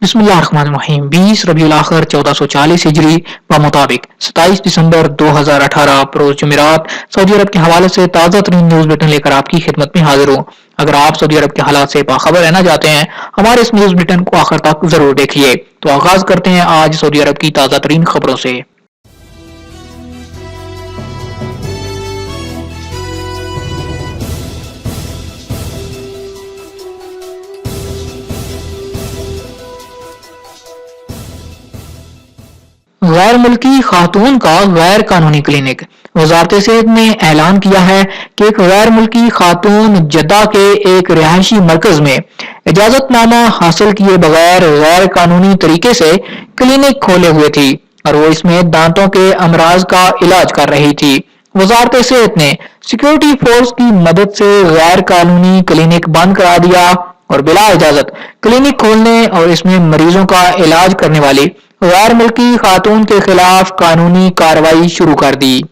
बिस्मिल्लाहिर्रहमानिर्रहीम 20 रबीउल आखिर 1440 हिजरी व मुताबिक 27 दिसंबर 2018 रोज जुमेरात सऊदी अरब के हवाले से ताज़ा तरीन न्यूज बुलेटिन लेकर आपकी खिदमत में हाजिर हूँ। अगर आप सऊदी अरब के हालात से बाखबर रहना चाहते हैं, हमारे इस न्यूज बुलेटिन को आखिर तक जरूर देखिए। तो आगाज करते हैं आज सऊदी अरब की ताज़ा तरीन खबरों से। गैर मुल्की खातून का गैर कानूनी क्लिनिक। वजारत सेहत ने ऐलान किया है कि एक गैर मुल्की खातून जद्दा के एक रिहायशी मरकज में इजाजतनामा हासिल किए बगैर गैर कानूनी तरीके से क्लिनिक खोले हुए थी और वो इसमें दांतों के अमराज का इलाज कर रही थी। वजारत सेहत ने सिक्योरिटी फोर्स की मदद से गैर कानूनी क्लिनिक बंद करा दिया और बिला इजाजत क्लिनिक खोलने और इसमें मरीजों का इलाज करने वाली गैर मुल्की खातून के खिलाफ कानूनी कार्रवाई शुरू कर दी।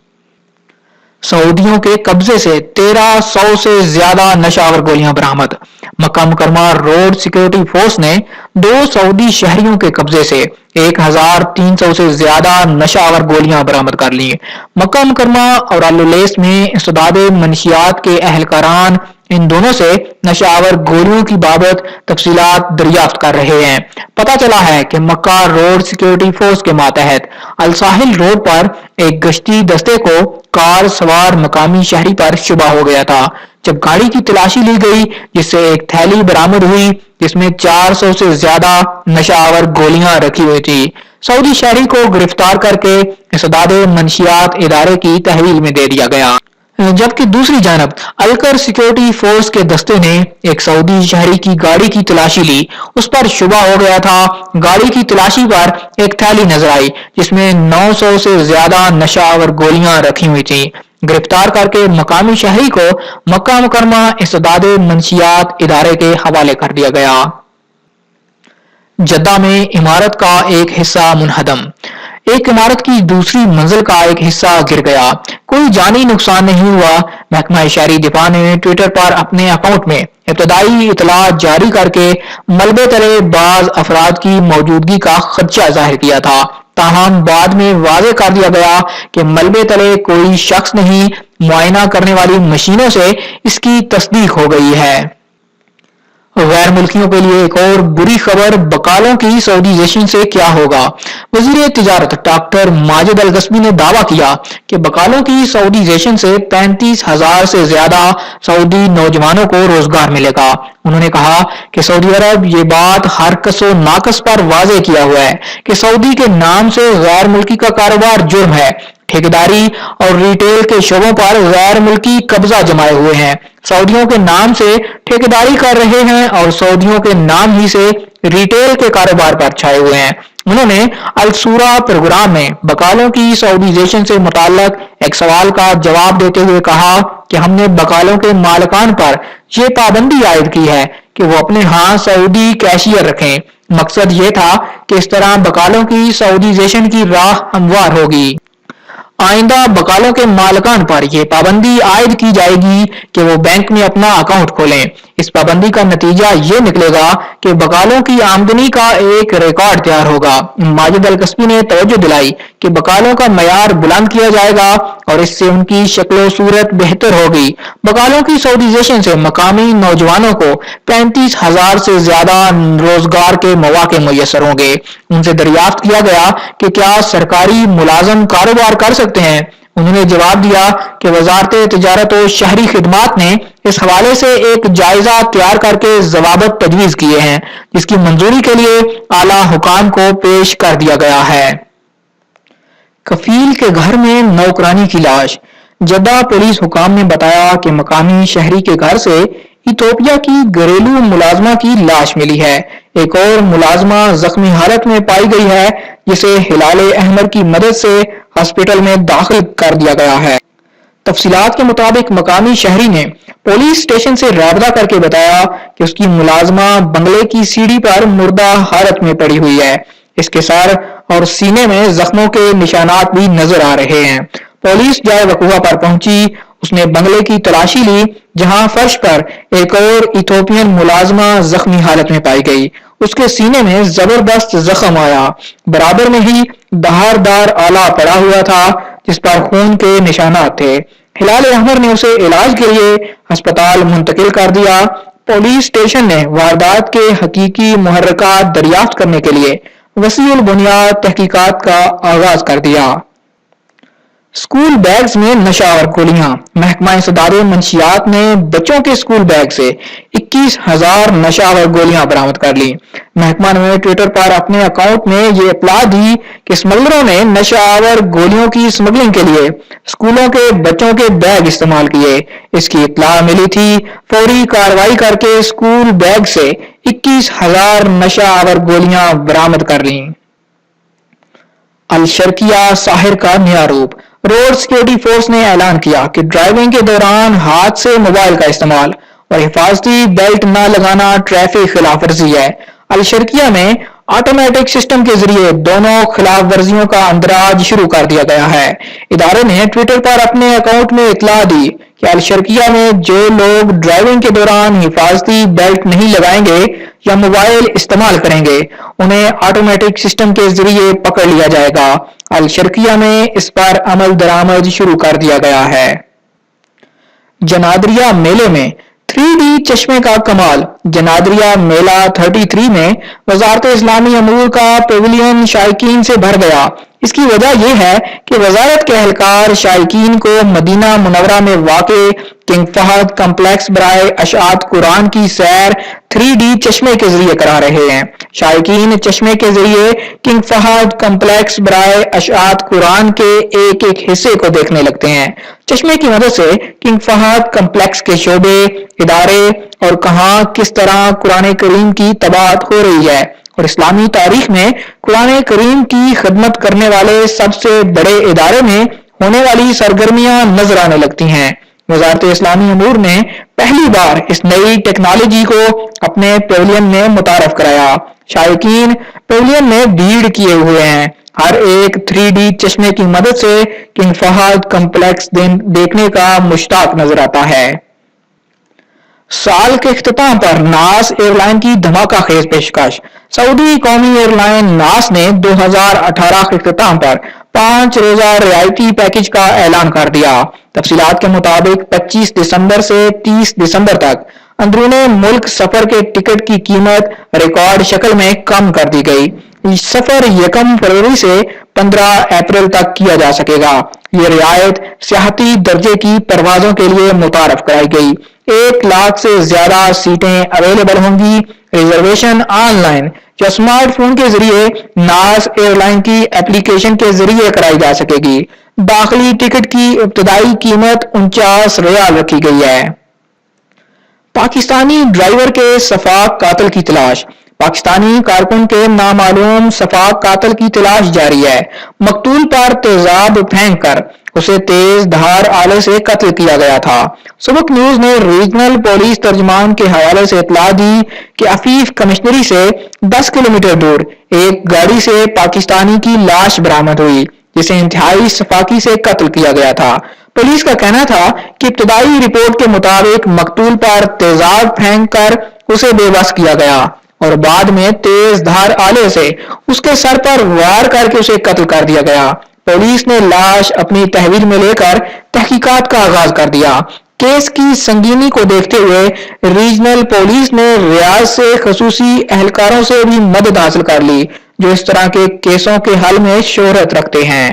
सऊदियों के कब्जे से 1300 से ज्यादा नशावर गोलियां बरामद। मक्का मुकरमा रोड सिक्योरिटी फोर्स ने 2 सऊदी शहरियों के कब्जे से 1300 से ज्यादा नशावर गोलियां बरामद कर ली। मक्का मुकरमा और अल-उलैस में इस्ताद मनशियात के अहलकारान इन दोनों से नशावर गोलियों की बाबत तफसीलात दरियाफ्त कर रहे हैं। पता चला है कि मक्का रोड सिक्योरिटी फोर्स के मातहत अल साहिल रोड पर एक गश्ती दस्ते को कार सवार मकामी शहरी पर शुबा हो गया था। जब गाड़ी की तलाशी ली गई जिससे एक थैली बरामद हुई जिसमें 400 से ज्यादा नशावर गोलियां रखी हुई थी। सऊदी शहरी को गिरफ्तार करके इस्ताद मनशियात इदारे की तहवील में दे दिया गया। जबकि दूसरी जानब अलकर सिक्योरिटी फोर्स के दस्ते ने एक सऊदी शहरी की गाड़ी की तलाशी ली। उस पर शुबा हो गया था। गाड़ी की तलाशी पर एक थैली नजर आई जिसमें 900 से ज्यादा नशावर गोलियां रखी हुई थी। गिरफ्तार करके मकामी शहरी को मक्का मुकरमा इस्ताद मनशियात इदारे के हवाले कर दिया गया। जद्दा में इमारत का एक हिस्सा मुनहदम। एक इमारत की दूसरी मंजिल का एक हिस्सा गिर गया। कोई जानी नुकसान नहीं हुआ। महकमा शहरी दिफा ने ट्विटर पर अपने अकाउंट में इब्तदाई इतला जारी करके मलबे तले बाज अफराद की मौजूदगी का खदशा जाहिर किया था। ताहम बाद में वाज़ेह कर दिया गया कि मलबे तले कोई शख्स नहीं, मुआयना करने वाली मशीनों से इसकी तस्दीक हो गई है। गैर मुल्कियों के लिए एक और बुरी खबर, बकालों की सऊदीजेशन से क्या होगा। वजीर तिजारत डॉक्टर माजिद अल गस्मी ने दावा किया कि बकालों की सऊदीजेशन से 35,000 से ज्यादा सऊदी नौजवानों को रोजगार मिलेगा। उन्होंने कहा कि सऊदी अरब ये बात हर कसो नाकस पर वाज़ेह किया हुआ है कि सऊदी के नाम से गैर मुल्की का कारोबार जुर्म है। ठेकेदारी और रिटेल के शोबों पर गैर मुल्की कब्जा जमाए हुए हैं। सऊदियों के नाम से ठेकेदारी कर रहे हैं और सऊदियों के नाम ही से रिटेल के कारोबार पर छाए हुए हैं। उन्होंने अल सूरा प्रोग्राम में बकालों की सऊदीजेशन से मुताल्लक एक सवाल का जवाब देते हुए कहा कि हमने बकालों के मालिकान पर यह पाबंदी आयद की है कि वो अपने यहाँ सऊदी कैशियर रखें। मकसद ये था कि इस तरह बकालों की सऊदीजेशन की राह हमवार होगी। आइंदा बकालों के मालिकान पर यह पाबंदी आयद की जाएगी कि वो बैंक में अपना अकाउंट खोलें। इस पाबंदी का नतीजा ये निकलेगा कि बकालों की आमदनी का एक रिकॉर्ड तैयार होगा। माजिद अल गस्मी ने तवज्जो दिलाई कि बकालों का मयार बुलंद किया जाएगा और इससे उनकी शक्ल सूरत बेहतर होगी। बकालों की सऊदीजेशन से मकामी नौजवानों को 35,000 से ज्यादा रोजगार के मौके मुयसर होंगे। उनसे दरियाफ्त किया गया कि क्या सरकारी मुलाजम कारोबार कर सकते हैं। उन्होंने जवाब दिया कि वजारत तिजारत और शहरी खिदमात ने इस हवाले से एक जायजा तैयार करके जवाबत तजवीज किए हैं जिसकी मंजूरी के लिए आला हुकाम को पेश कर दिया गया है। कफील के घर में नौकरानी की लाश। जद्दा पुलिस हुकाम ने बताया कि मकामी शहरी के घर से इथोपिया की घरेलू मुलाजमा की लाश मिली है। एक और मुलाजमा जख्मी हालत में पाई गई है जिसे हिलाल अहमर की मदद से हॉस्पिटल में दाखिल कर दिया गया है। तफसीलात के मुताबिक मकामी शहरी ने पुलिस स्टेशन से राबता करके बताया कि उसकी मुलाजमा बंगले की सीढ़ी पर मुर्दा हालत में पड़ी हुई है। इसके सर और सीने में जख्मों के निशानात भी नजर आ रहे हैं। पुलिस जाए वकूआ पर पहुंची। उसने बंगले की तलाशी ली जहां फर्श पर एक और इथोपियन मुलाजमा जख्मी हालत में पाई गई। اس کے سینے میں زبردست زخم آیا، برابر میں ہی دھاردار آلہ پڑا ہوا تھا جس پر خون کے نشانات تھے۔ ہلال احمر نے اسے علاج کے لیے ہسپتال منتقل کر دیا۔ پولیس اسٹیشن نے واردات کے حقیقی محرکات دریافت کرنے کے لیے وسیع البنیاد تحقیقات کا آغاز کر دیا۔ اسکول بیگز میں نشہ اور گولیاں، محکمہ انسداد منشیات نے بچوں کے اسکول بیگ سے 21,000 نشہ اور گولیاں برآمد کر لی۔ محکمہ نے ٹویٹر پر اپنے اکاؤنٹ میں یہ اطلاع دی کہ اسمگلروں نے نشہ اور گولیوں کی اسمگلنگ کے لیے اسکولوں کے بچوں کے بیگ استعمال کیے۔ اس کی اطلاع ملی تھی، فوری کارروائی کر کے اسکول بیگ سے 21,000 نشہ اور گولیاں برآمد کر لیں۔ الشرقیہ ساحر کا نیا روپ، روڈ سیکورٹی فورس نے اعلان کیا کہ ڈرائیونگ کے دوران ہاتھ سے موبائل کا استعمال اور حفاظتی بیلٹ نہ لگانا ٹریفک خلاف ورزی ہے۔ الشرقیہ میں آٹومیٹک سسٹم کے ذریعے دونوں خلاف ورزیوں کا اندراج شروع کر دیا گیا ہے۔ ادارے نے ٹویٹر پر اپنے اکاؤنٹ میں اطلاع دی کہ الشرقیہ میں جو لوگ ڈرائیونگ کے دوران حفاظتی بیلٹ نہیں لگائیں گے یا موبائل استعمال کریں گے انہیں آٹومیٹک سسٹم کے ذریعے پکڑ لیا جائے گا۔ الشرقیہ میں اس پر عمل درآمد شروع کر دیا گیا ہے۔ جنادریہ میلے میں 3D چشمے کا کمال، جنادریہ میلہ 33 میں وزارت اسلامی امور کا پیویلین شائقین سے بھر گیا۔ اس کی وجہ یہ ہے کہ وزارت کے اہلکار شائقین کو مدینہ منورہ میں واقع کنگ فہد کمپلیکس برائے اشاعت قرآن کی سیر 3D چشمے کے ذریعے کرا رہے ہیں۔ شائقین چشمے کے ذریعے کنگ فہد کمپلیکس برائے اشاعت قرآن کے ایک ایک حصے کو دیکھنے لگتے ہیں۔ چشمے کی مدد سے کنگ فہد کمپلیکس کے شعبے، ادارے اور کہاں کس طرح قرآن کریم کی طباعت ہو رہی ہے اور اسلامی تاریخ میں قرآن کریم کی خدمت کرنے والے سب سے بڑے ادارے میں ہونے والی سرگرمیاں نظر آنے لگتی ہیں۔ وزارت اسلامی امور نے پہلی بار اس نئی ٹیکنالوجی کو اپنے پیویلین میں متعارف کرایا۔ شائقین پیویلین میں بھیڑ کیے ہوئے ہیں، ہر ایک 3D چشمے کی مدد سے کنگ فہد کمپلیکس دیکھنے کا مشتاق نظر آتا ہے۔ سال کے اختتام پر ناس ایئر لائن کی دھماکہ خیز پیشکش، سعودی قومی ایئر لائن ناس نے 2018 کے اختتام پر 5 روزہ رعایتی پیکج کا اعلان کر دیا۔ تفصیلات کے مطابق 25 دسمبر سے 30 دسمبر تک اندرون ملک سفر کے ٹکٹ کی قیمت ریکارڈ شکل میں کم کر دی گئی۔ سفر 1 فروری سے 15 اپریل تک کیا جا سکے گا۔ یہ رعایت سیاحتی درجے کی پروازوں کے لیے متعارف کرائی گئی۔ 1 لاکھ سے زیادہ سیٹیں اویلیبل ہوں گی۔ ریزرویشن آن لائن یا اسمارٹ فون کے ذریعے ناس ایئر لائن کی اپلیکیشن کے ذریعے کرائی جا سکے گی۔ داخلی ٹکٹ کی ابتدائی قیمت 49 ریال رکھی گئی ہے۔ پاکستانی ڈرائیور کے سفاک قاتل کی تلاش، پاکستانی کارکن کے نامعلوم سفاک قاتل کی تلاش جاری ہے۔ مقتول پر تیزاب پھینک کر اسے تیز دھار آلے سے قتل کیا گیا تھا۔ سبق نیوز نے ریجنل پولیس ترجمان کے حوالے سے اطلاع دی کہ عفیف کمشنری سے 10 کلومیٹر دور ایک گاڑی سے پاکستانی کی لاش برآمد ہوئی جسے انتہائی سفاکی سے قتل کیا گیا تھا۔ پولیس کا کہنا تھا کہ ابتدائی رپورٹ کے مطابق مقتول پر تیزاب پھینک کر اسے بے بس کیا گیا اور بعد میں تیز دھار آلے سے اس کے سر پر وار کر کے اسے قتل کر دیا گیا۔ پولیس نے لاش اپنی تحویل میں لے کر تحقیقات کا آغاز کر دیا۔ کیس کی سنگینی کو دیکھتے ہوئے ریجنل پولیس نے ریاض سے خصوصی اہلکاروں سے بھی مدد حاصل کر لی جو اس طرح کے کیسوں کے حل میں شہرت رکھتے ہیں۔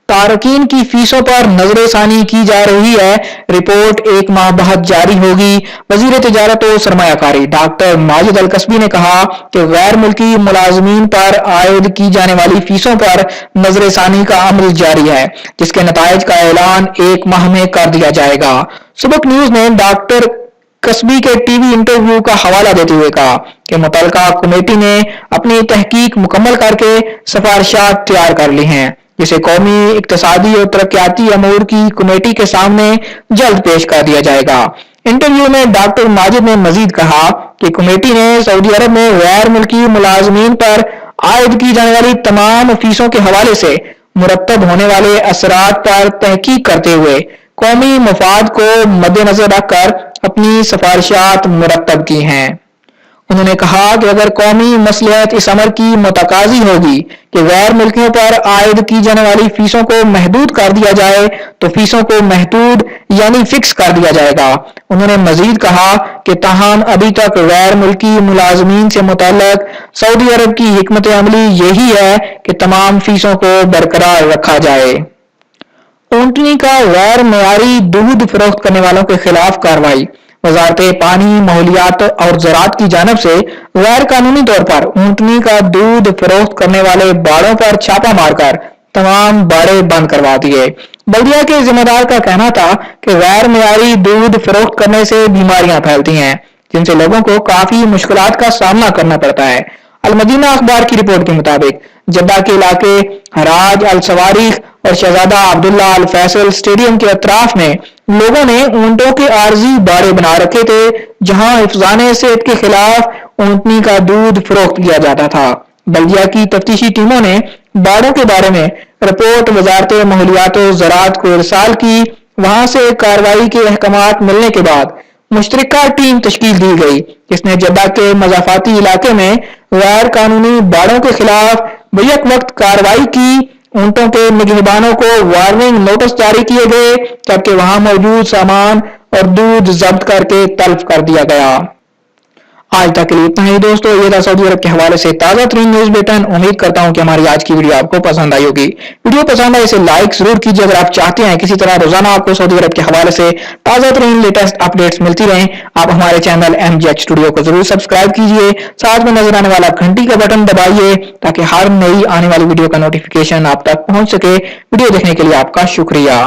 تارکین کی فیسوں پر نظر ثانی کی جا رہی ہے، رپورٹ 1 ماہ بعد جاری ہوگی۔ وزیر تجارت و سرمایہ کاری ڈاکٹر ماجد القصبی نے کہا کہ غیر ملکی ملازمین پر عائد کی جانے والی فیسوں پر نظر ثانی کا عمل جاری ہے جس کے نتائج کا اعلان 1 ماہ میں کر دیا جائے گا۔ سبق نیوز نے ڈاکٹر قصبی کے ٹی وی انٹرویو کا حوالہ دیتے ہوئے کہا کہ متعلقہ کمیٹی نے اپنی تحقیق مکمل کر کے سفارشات تیار کر لی ہیں جسے قومی اقتصادی اور ترقیاتی امور کی کمیٹی کے سامنے جلد پیش کر دیا جائے گا۔ انٹرویو میں ڈاکٹر ماجد نے مزید کہا کہ کمیٹی نے سعودی عرب میں غیر ملکی ملازمین پر عائد کی جانے والی تمام فیسوں کے حوالے سے مرتب ہونے والے اثرات پر تحقیق کرتے ہوئے قومی مفاد کو مد نظر رکھ کر اپنی سفارشات مرتب کی ہیں۔ उन्होंने कहा कि अगर कौमी मसलिहत इस अमर की मुतकाजी होगी कि गैर मुल्कियों पर आयद की जाने वाली फीसों को महदूद कर दिया जाए तो फीसों को महदूद यानी फिक्स कर दिया जाएगा। उन्होंने मजीद कहा कि ताहम अभी तक गैर मुल्की मुलाजमीन से मुतल्लक सऊदी अरब की हिकमत अमली यही है कि तमाम फीसों को बरकरार रखा जाए। ऊंटनी का गैर मयारी दूध फरोख्त करने वालों के खिलाफ कार्रवाई। वजारत पानी, माहौलियात और ज़राअत की जानिब से गैर कानूनी तौर पर ऊंटनी का दूध फरोख्त करने वाले बाड़ों पर छापा मारकर तमाम बाड़े बंद करवा दिए। बल्दिया के जिम्मेदार का कहना था कि गैर मयारी दूध फरोख्त करने से बीमारियां फैलती हैं, जिनसे लोगों को काफी मुश्किलात का सामना करना पड़ता है। अल मदीना अखबार की रिपोर्ट के मुताबिक जद्दा के इलाके हराज अल सवारीख और शहजादा अब्दुल्ला अल फैसल स्टेडियम के अतराफ में लोगों ने ऊंटों के आरजी बाड़े बना रखे थे, जहां हिफ्जाने सेहत के खिलाफ ऊंटनी का दूध फरोख्त किया जाता था। बल्दिया की तफ्तीशी टीमों ने बाड़ों के बारे में रिपोर्ट वजारत माहौलियात और ज़राअत को इरसाल की। वहां से कार्रवाई के अहकामात मिलने के बाद मुश्तरका टीम तश्कील दी गई, जिसने जद्दा के मज़ाफाती इलाके में गैर कानूनी बाड़ों के खिलाफ बैक वक्त कार्रवाई की। ऊंटों के निगहबानों को वार्निंग नोटिस जारी किए गए, जबकि वहां मौजूद सामान और दूध जब्त करके तल्फ कर दिया गया। आज तक के लिए इतना ही दोस्तों। ये था सऊदी अरब के हवाले से ताज़ा तरीन न्यूज बुलेटिन। उम्मीद करता हूँ कि हमारी आज की वीडियो आपको पसंद आई होगी। वीडियो पसंद आए इसे लाइक जरूर कीजिए। अगर आप चाहते हैं किसी तरह रोजाना आपको सऊदी अरब के हवाले से ताज़ा तरीन लेटेस्ट अपडेट्स मिलती रहें, आप हमारे चैनल MGH स्टूडियो को जरूर सब्सक्राइब कीजिए। साथ में नजर आने वाला घंटी का बटन दबाइए ताकि हर नई आने वाली वीडियो का नोटिफिकेशन आप तक पहुंच सके। वीडियो देखने के लिए आपका शुक्रिया।